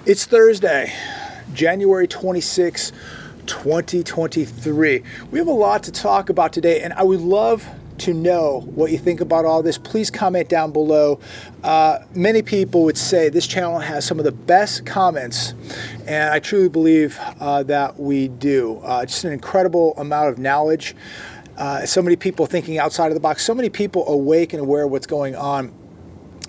It's Thursday, January 26, 2023. We have a lot to talk about today, and I would love to know what you think about all this. Please comment down below. Many people would say this channel has some of the best comments, and I truly believe that we do. Just an incredible amount of knowledge. So many people thinking outside of the box, so many people awake and aware of what's going on.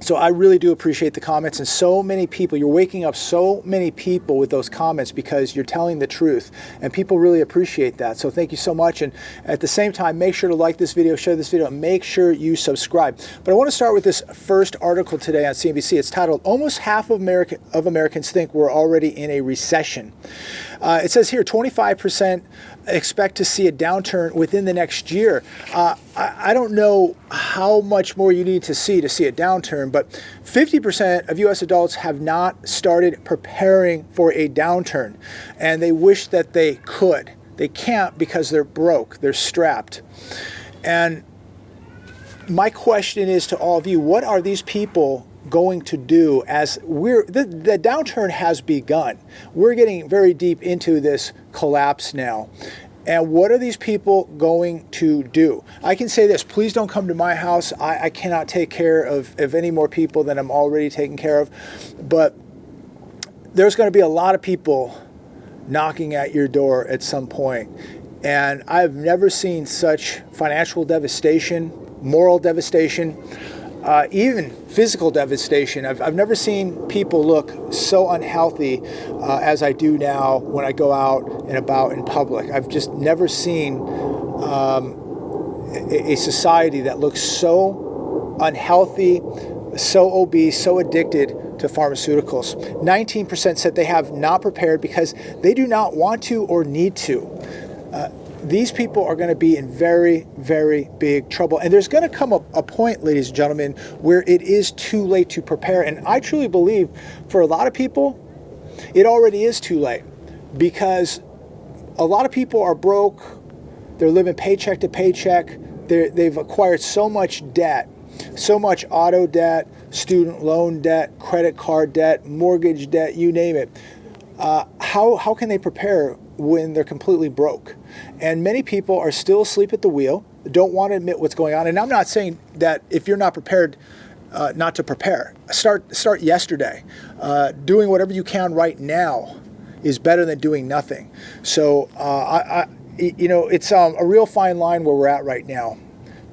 So I really do appreciate the comments, and so many people, you're waking up so many people with those comments because you're telling the truth, and people really appreciate that. So thank you so much. And at the same time, make sure to like this video, share this video, and make sure you subscribe. But I want to start with this first article today on CNBC. It's titled, "Almost Half of Americans Think We're Already in a Recession." It says here 25% expect to see a downturn within the next year. I don't know how much more you need to see a downturn, but 50% of U.S. adults have not started preparing for a downturn, and they wish that they could. They can't because they're broke, they're strapped. And my question is to all of you, what are these people going to do as the downturn has begun? We're getting very deep into this collapse now. And what are these people going to do? I can say this, please don't come to my house. I cannot take care of any more people than I'm already taking care of. But there's going to be a lot of people knocking at your door at some point. And I've never seen such financial devastation, moral devastation, even physical devastation. I've never seen people look so unhealthy as I do now when I go out and about in public. I've just never seen a society that looks so unhealthy, so obese, so addicted to pharmaceuticals. 19% said they have not prepared because they do not want to or need to. These people are going to be in very, very big trouble. And there's going to come a point, ladies and gentlemen, where it is too late to prepare. And I truly believe for a lot of people, it already is too late, because a lot of people are broke. They're living paycheck to paycheck. They've acquired so much debt, so much auto debt, student loan debt, credit card debt, mortgage debt, you name it. How can they prepare when they're completely broke? And many people are still asleep at the wheel, don't want to admit what's going on. And I'm not saying that if you're not prepared, not to prepare. Start yesterday. Doing whatever you can right now is better than doing nothing. So, it's a real fine line where we're at right now,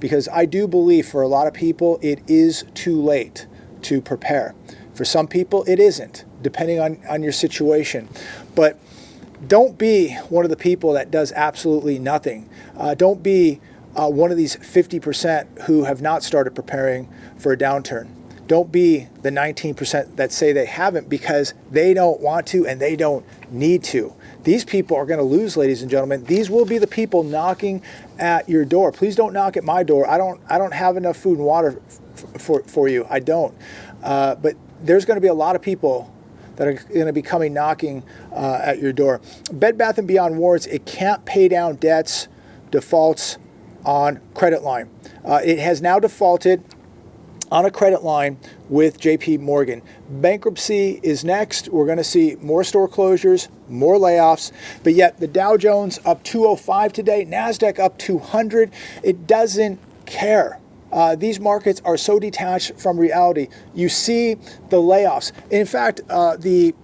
because I do believe for a lot of people, it is too late to prepare. For some people, it isn't, depending on your situation. But don't be one of the people that does absolutely nothing. Don't be one of these 50% who have not started preparing for a downturn. Don't be the 19% that say they haven't because they don't want to and they don't need to. These people are going to lose, ladies and gentlemen. These will be the people knocking at your door. Please don't knock at my door. I don't have enough food and water for you. I don't. But there's going to be a lot of people that are going to be coming knocking at your door. Bed Bath & Beyond warns it can't pay down debts, defaults on credit line. It has now defaulted on a credit line with JP Morgan. Bankruptcy is next. We're going to see more store closures, more layoffs, but yet the Dow Jones up 205 today, NASDAQ up 200. It doesn't care. These markets are so detached from reality. You see the layoffs. In fact, the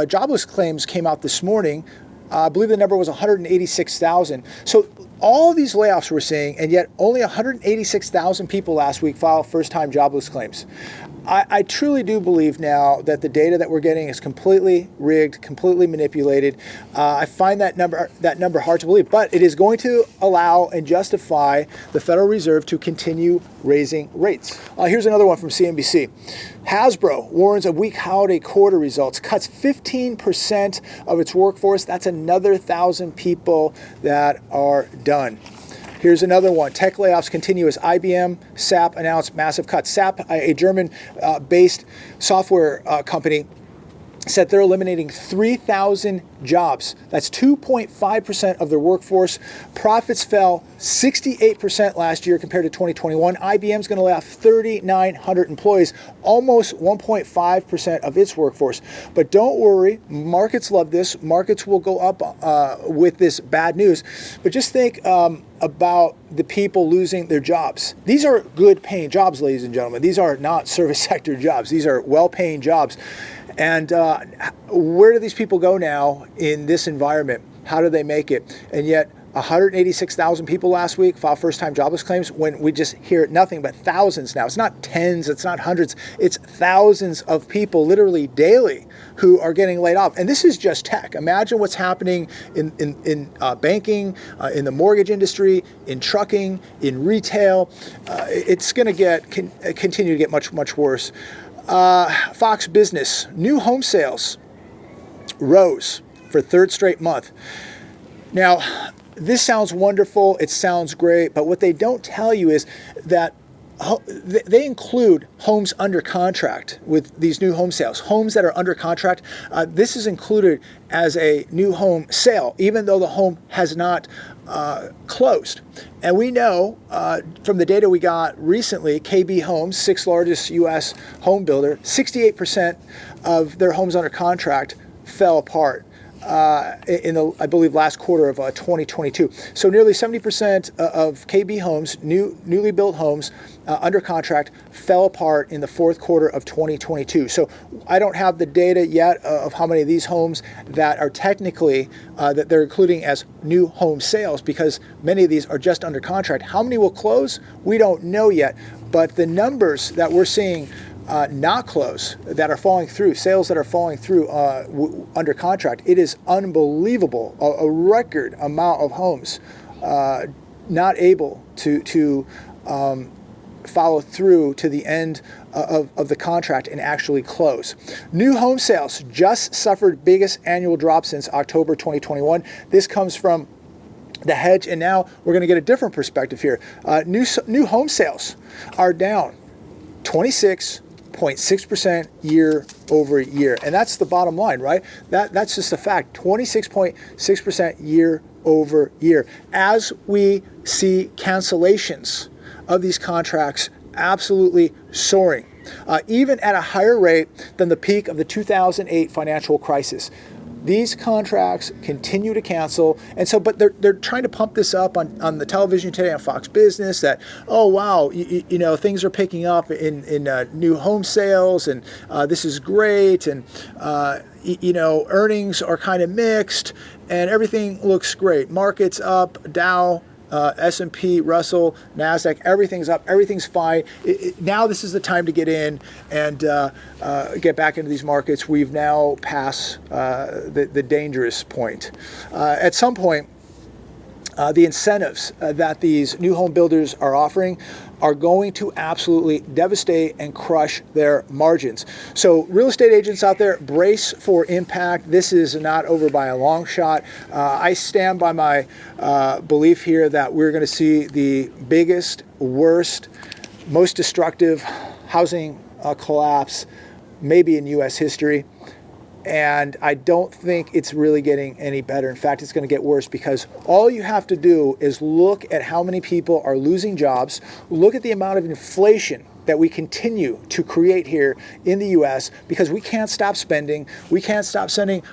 jobless claims came out this morning. I believe the number was 186,000. So all these layoffs we're seeing, and yet only 186,000 people last week filed first-time jobless claims. I truly do believe now that the data that we're getting is completely rigged, completely manipulated. I find that number hard to believe, but it is going to allow and justify the Federal Reserve to continue raising rates. Here's another one from CNBC. Hasbro warns of weak holiday quarter results, cuts 15% of its workforce. That's another 1,000 people that are done. Here's another one. Tech layoffs continue as IBM, SAP announced massive cuts. SAP, a German-based software company, said they're eliminating 3,000 jobs. That's 2.5% of their workforce. Profits fell 68% last year compared to 2021. IBM's going to lay off 3,900 employees, almost 1.5% of its workforce. But don't worry, markets love this. Markets will go up with this bad news. But just think about the people losing their jobs. These are good paying jobs, ladies and gentlemen. These are not service sector jobs. These are well-paying jobs. And where do these people go now in this environment? How do they make it? And yet 186,000 people last week filed first-time jobless claims when we just hear nothing but thousands now. It's not tens, it's not hundreds, it's thousands of people literally daily who are getting laid off. And this is just tech. Imagine what's happening in banking, in the mortgage industry, in trucking, in retail. It's going to continue to get much, much worse. Fox Business, new home sales rose for third straight month. Now, this sounds wonderful, it sounds great, but what they don't tell you is that they include homes under contract with these new home sales. Homes that are under contract, this is included as a new home sale, even though the home has not closed. And we know from the data we got recently, KB Homes, sixth largest U.S. home builder, 68% of their homes under contract fell apart in the, I believe, last quarter of 2022. So nearly 70% of KB Homes, newly built homes under contract, fell apart in the fourth quarter of 2022. So I don't have the data yet of how many of these homes that are technically that they're including as new home sales, because many of these are just under contract. How many will close? We don't know yet. But the numbers that we're seeing not close, that are falling through, sales that are falling through under contract, it is unbelievable. A record amount of homes not able to follow through to the end of the contract and actually close. New home sales just suffered biggest annual drop since October 2021. This comes from The Hedge, and now we're going to get a different perspective here. New home sales are down 26.6% year over year. And that's the bottom line, right? That's just a fact. 26.6% year over year. As we see cancellations of these contracts absolutely soaring, even at a higher rate than the peak of the 2008 financial crisis. These contracts continue to cancel, and so, but they're trying to pump this up on the television today on Fox Business that, oh wow, you know, things are picking up in new home sales, and this is great, and you know, earnings are kind of mixed, and everything looks great. Markets up, Dow, S&P, Russell, NASDAQ, everything's up, everything's fine. Now this is the time to get in and get back into these markets. We've now passed the dangerous point. At some point, the incentives that these new home builders are offering are going to absolutely devastate and crush their margins. So real estate agents out there, brace for impact. This is not over by a long shot. I stand by my belief here that we're going to see the biggest, worst, most destructive housing collapse maybe in U.S. history. And I don't think it's really getting any better. In fact, it's going to get worse, because all you have to do is look at how many people are losing jobs, look at the amount of inflation that we continue to create here in the U.S., because we can't stop spending, we can't stop sending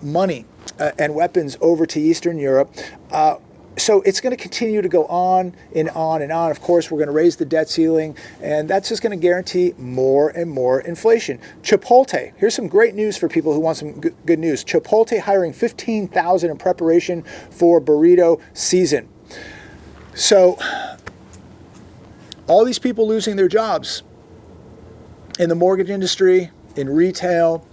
money and weapons over to Eastern Europe. So it's going to continue to go on and on and on. Of course, we're going to raise the debt ceiling, and that's just going to guarantee more and more inflation. Chipotle, here's some great news for people who want some good news. Chipotle hiring 15,000 in preparation for burrito season. So all these people losing their jobs in the mortgage industry, in retail,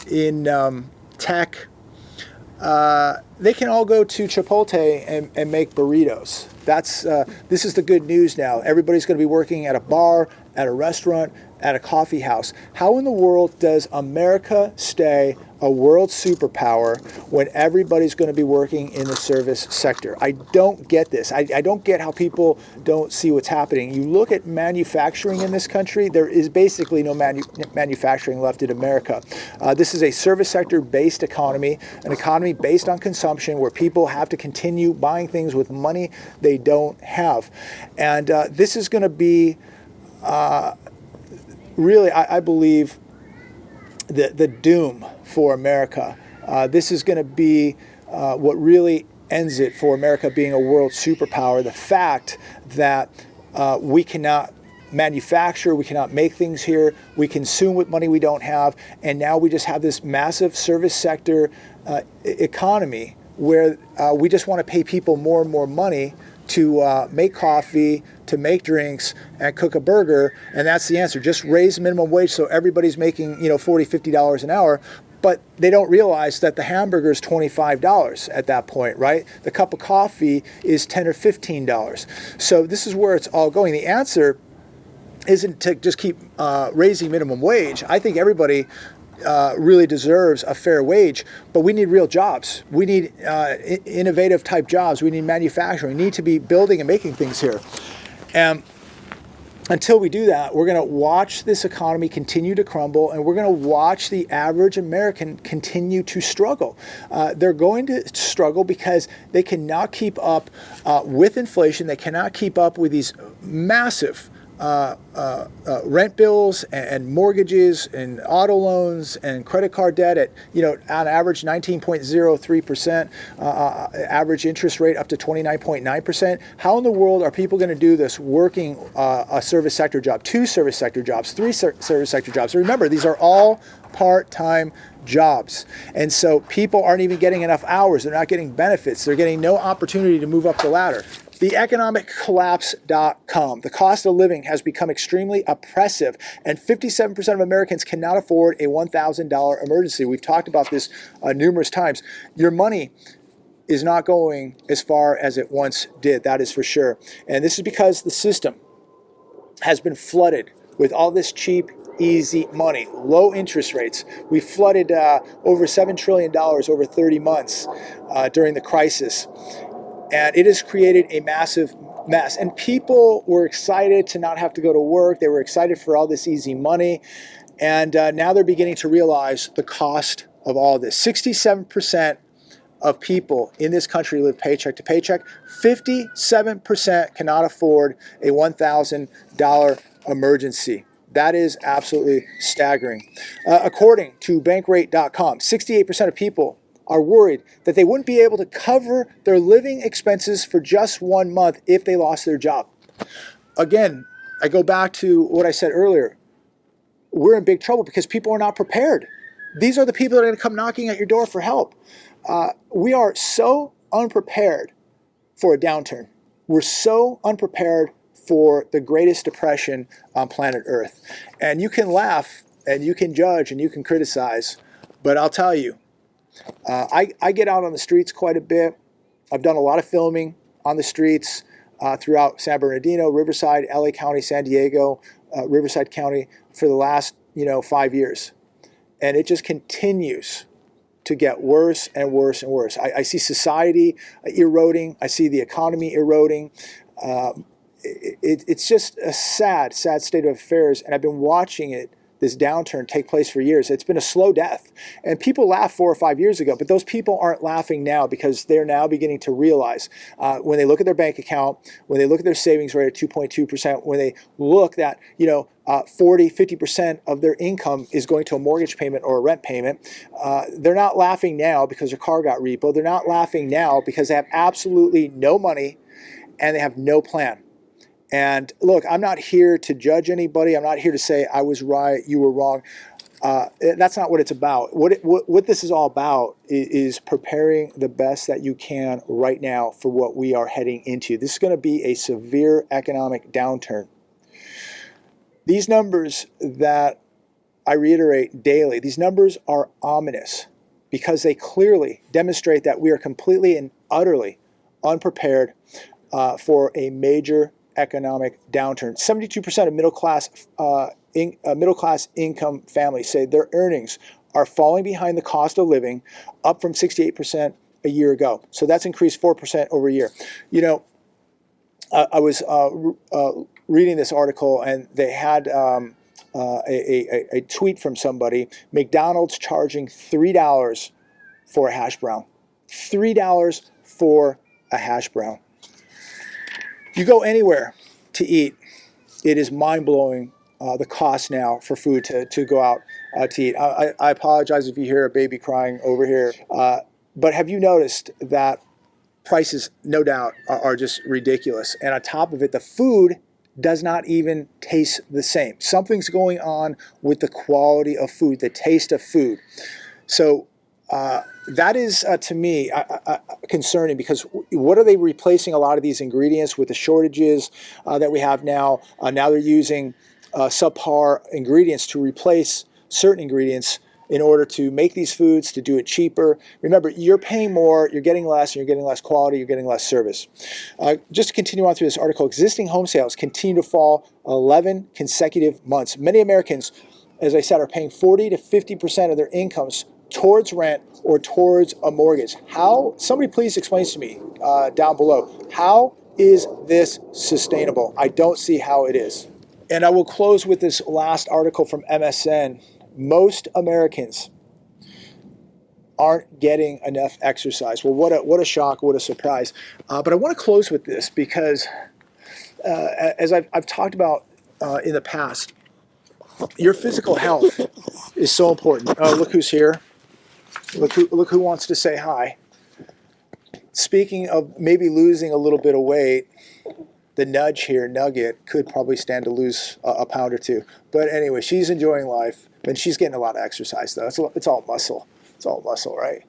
in tech, they can all go to Chipotle and make burritos. This is the good news now. Everybody's going to be working at a bar, at a restaurant, at a coffee house, how in the world does America stay a world superpower when everybody's going to be working in the service sector? I don't get this. I don't get how people don't see what's happening. You look at manufacturing in this country, there is basically no manufacturing left in America. This is a service sector based economy, an economy based on consumption where people have to continue buying things with money they don't have. And this is going to be really, I believe, the doom for America. This is going to be what really ends it for America being a world superpower. The fact that we cannot manufacture, we cannot make things here, we consume with money we don't have, and now we just have this massive service sector economy where we just want to pay people more and more money to make coffee, to make drinks, and cook a burger, and that's the answer. Just raise minimum wage so everybody's making, $40, $50 an hour, but they don't realize that the hamburger is $25 at that point, right? The cup of coffee is $10 or $15. So this is where it's all going. The answer isn't to just keep raising minimum wage. I think everybody really deserves a fair wage, but we need real jobs. We need innovative type jobs. We need manufacturing. We need to be building and making things here. And until we do that, we're going to watch this economy continue to crumble, and we're going to watch the average American continue to struggle. They're going to struggle because they cannot keep up with inflation. They cannot keep up with these massive rent bills and mortgages and auto loans and credit card debt at, on average 19.03%, average interest rate up to 29.9%. How in the world are people going to do this working a service sector job, 2 service sector jobs, 3 service sector jobs? Remember, these are all part-time jobs. And so people aren't even getting enough hours. They're not getting benefits. They're getting no opportunity to move up the ladder. TheEconomicCollapse.com. The cost of living has become extremely oppressive, and 57% of Americans cannot afford a $1,000 emergency. We've talked about this numerous times. Your money is not going as far as it once did, that is for sure. And this is because the system has been flooded with all this cheap, easy money, low interest rates. We flooded over $7 trillion over 30 months during the crisis. And it has created a massive mess. And people were excited to not have to go to work. They were excited for all this easy money. And now they're beginning to realize the cost of all this. 67% of people in this country live paycheck to paycheck. 57% cannot afford a $1,000 emergency. That is absolutely staggering. According to bankrate.com, 68% of people are worried that they wouldn't be able to cover their living expenses for just 1 month if they lost their job. Again, I go back to what I said earlier. We're in big trouble because people are not prepared. These are the people that are going to come knocking at your door for help. We are so unprepared for a downturn. We're so unprepared for the greatest depression on planet Earth. And you can laugh and you can judge and you can criticize, but I'll tell you, I get out on the streets quite a bit. I've done a lot of filming on the streets throughout San Bernardino, Riverside, LA County, San Diego, Riverside County for the last 5 years. And it just continues to get worse and worse and worse. I see society eroding. I see the economy eroding. It's just a sad, sad state of affairs. And I've been watching this downturn take place for years. It's been a slow death. And people laughed 4 or 5 years ago, but those people aren't laughing now because they're now beginning to realize when they look at their bank account, when they look at their savings rate at 2.2%, when they look that, 40, 50% of their income is going to a mortgage payment or a rent payment, they're not laughing now because their car got repoed. They're not laughing now because they have absolutely no money and they have no plan. And look, I'm not here to judge anybody. I'm not here to say I was right, you were wrong. That's not what it's about. What this is all about is preparing the best that you can right now for what we are heading into. This is going to be a severe economic downturn. These numbers that I reiterate daily, these numbers are ominous because they clearly demonstrate that we are completely and utterly unprepared for a major economic downturn. 72% of middle class middle-class income families say their earnings are falling behind the cost of living, up from 68% a year ago. So that's increased 4% over a year. You know, I was reading this article, and they had a tweet from somebody. McDonald's charging $3 for a hash brown. $3 for a hash brown. You go anywhere to eat, it is mind-blowing, the cost now for food to go out to eat. I apologize if you hear a baby crying over here, but have you noticed that prices, no doubt, are just ridiculous? And on top of it, the food does not even taste the same. Something's going on with the quality of food, the taste of food. So that is, to me, concerning, because what are they replacing a lot of these ingredients with? The shortages that we have now? Now they're using subpar ingredients to replace certain ingredients in order to make these foods, to do it cheaper. Remember, you're paying more, you're getting less, and you're getting less quality, you're getting less service. Just to continue on through this article, existing home sales continue to fall 11 consecutive months. Many Americans, as I said, are paying 40 to 50% of their incomes towards rent or towards a mortgage. How? Somebody please explain to me down below. How is this sustainable? I don't see how it is. And I will close with this last article from MSN. Most Americans aren't getting enough exercise. Well, what a shock, what a surprise. But I want to close with this because, as I've talked about in the past, your physical health is so important. Oh, look who's here. Look who wants to say hi. Speaking of maybe losing a little bit of weight, the nudge here, Nugget, could probably stand to lose a pound or two. But anyway, she's enjoying life, and she's getting a lot of exercise, though. It's all muscle. It's all muscle, right?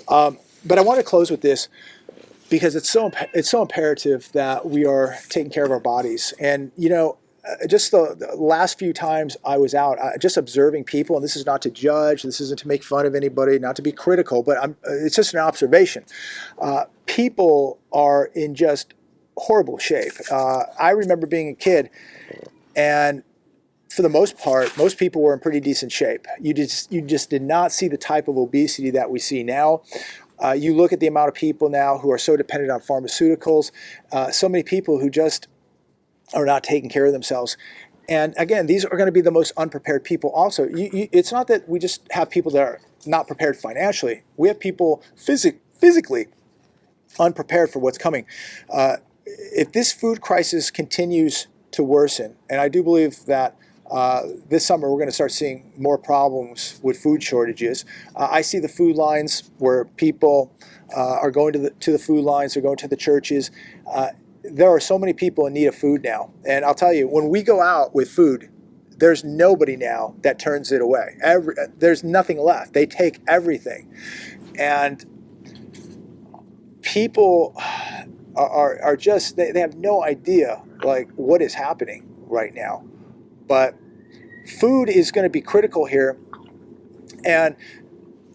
But I want to close with this because it's so imperative that we are taking care of our bodies. And, you know, just the last few times I was out, just observing people, and this is not to judge, this isn't to make fun of anybody, not to be critical, but it's just an observation. People are in just horrible shape. I remember being a kid, and for the most part, most people were in pretty decent shape. You just did not see the type of obesity that we see now. You look at the amount of people now who are so dependent on pharmaceuticals, so many people who just are not taking care of themselves. And again, these are going to be the most unprepared people also. It's not that we just have people that are not prepared financially. We have people physically unprepared for what's coming. If this food crisis continues to worsen, and I do believe that this summer we're going to start seeing more problems with food shortages. I see the food lines where people are going to the food lines, they're going to the churches. There are so many people in need of food now. And I'll tell you, when we go out with food, there's nobody now that turns it away. There's nothing left. They take everything. And people are just, they have no idea like what is happening right now. But food is going to be critical here. And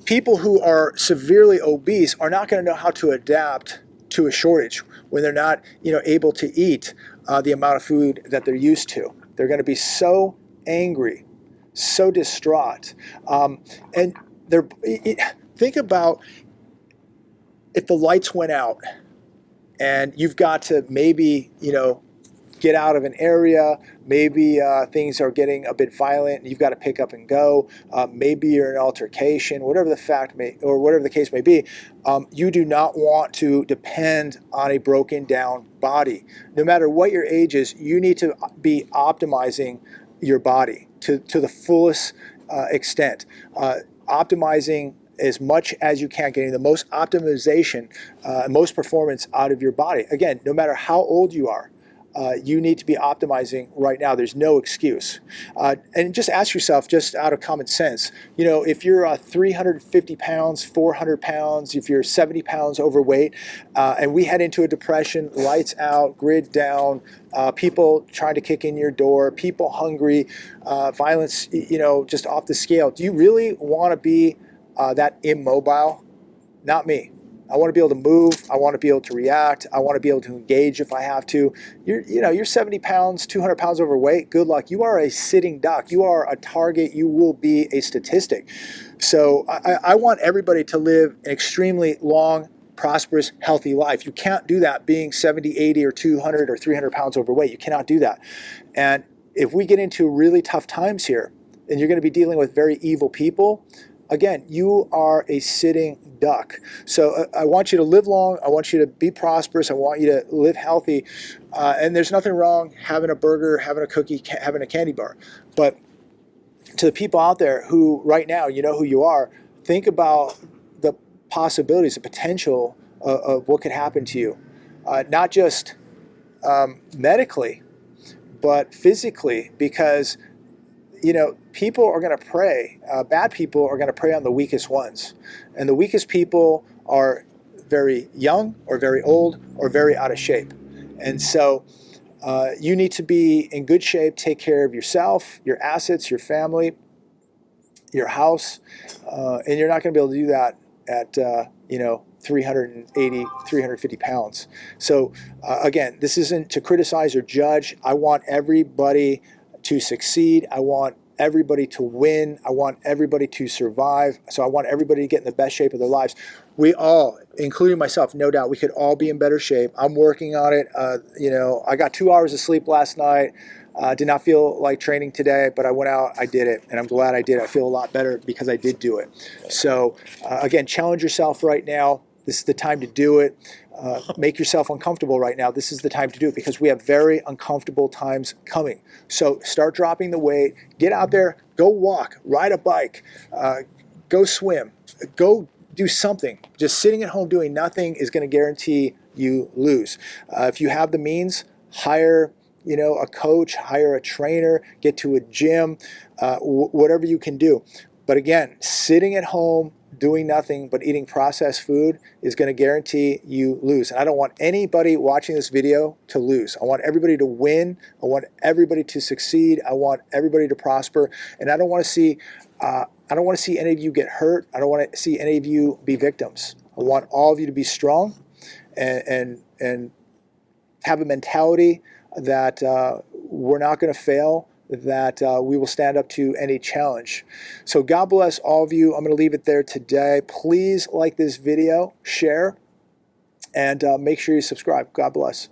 people who are severely obese are not going to know how to adapt to a shortage when they're not, able to eat the amount of food that they're used to. They're going to be so angry, so distraught. And think about if the lights went out and you've got to maybe, get out of an area, maybe things are getting a bit violent and you've got to pick up and go, maybe you're in an altercation, whatever the case may be, you do not want to depend on a broken down body. No matter what your age is, you need to be optimizing your body to the fullest extent, optimizing as much as you can, getting the most optimization, most performance out of your body. Again, no matter how old you are, you need to be optimizing right now. There's no excuse. And just ask yourself, just out of common sense, if you're 350 pounds, 400 pounds, if you're 70 pounds overweight, and we head into a depression, lights out, grid down, people trying to kick in your door, people hungry, violence, just off the scale. Do you really want to be that immobile? Not me. I want to be able to move. I want to be able to react. I want to be able to engage if I have to. You're 70 pounds, 200 pounds overweight. Good luck. You are a sitting duck. You are a target. You will be a statistic. So I want everybody to live an extremely long, prosperous, healthy life. You can't do that being 70, 80, or 200 or 300 pounds overweight. You cannot do that. And if we get into really tough times here, and you're going to be dealing with very evil people, again, you are a sitting duck. So I want you to live long. I want you to be prosperous. I want you to live healthy. And there's nothing wrong having a burger, having a cookie, having a candy bar. But to the people out there who right now, you know who you are, think about the possibilities, the potential of what could happen to you. Not just medically, but physically, because people are going to prey, bad people are going to prey on the weakest ones. And the weakest people are very young or very old or very out of shape. And so you need to be in good shape, take care of yourself, your assets, your family, your house. And you're not going to be able to do that at, 380, 350 pounds. So again, this isn't to criticize or judge. I want everybody to succeed. I want everybody to win. I want everybody to survive. So I want everybody to get in the best shape of their lives. We all, including myself, no doubt, we could all be in better shape. I'm working on it. I got 2 hours of sleep last night. Did not feel like training today, but I went out, I did it, and I'm glad I did. I feel a lot better because I did do it. So again, challenge yourself right now. This is the time to do it. Make yourself uncomfortable right now. This is the time to do it because we have very uncomfortable times coming. So start dropping the weight. Get out there. Go walk. Ride a bike. Go swim. Go do something. Just sitting at home doing nothing is going to guarantee you lose. If you have the means, hire a coach, hire a trainer, get to a gym, whatever you can do. But again, sitting at home, doing nothing but eating processed food is going to guarantee you lose. And I don't want anybody watching this video to lose. I want everybody to win. I want everybody to succeed. I want everybody to prosper. And I don't want to see any of you get hurt. I don't want to see any of you be victims. I want all of you to be strong and have a mentality that we're not going to fail, that we will stand up to any challenge. So God bless all of you. I'm going to leave it there today. Please like this video, share, and make sure you subscribe. God bless.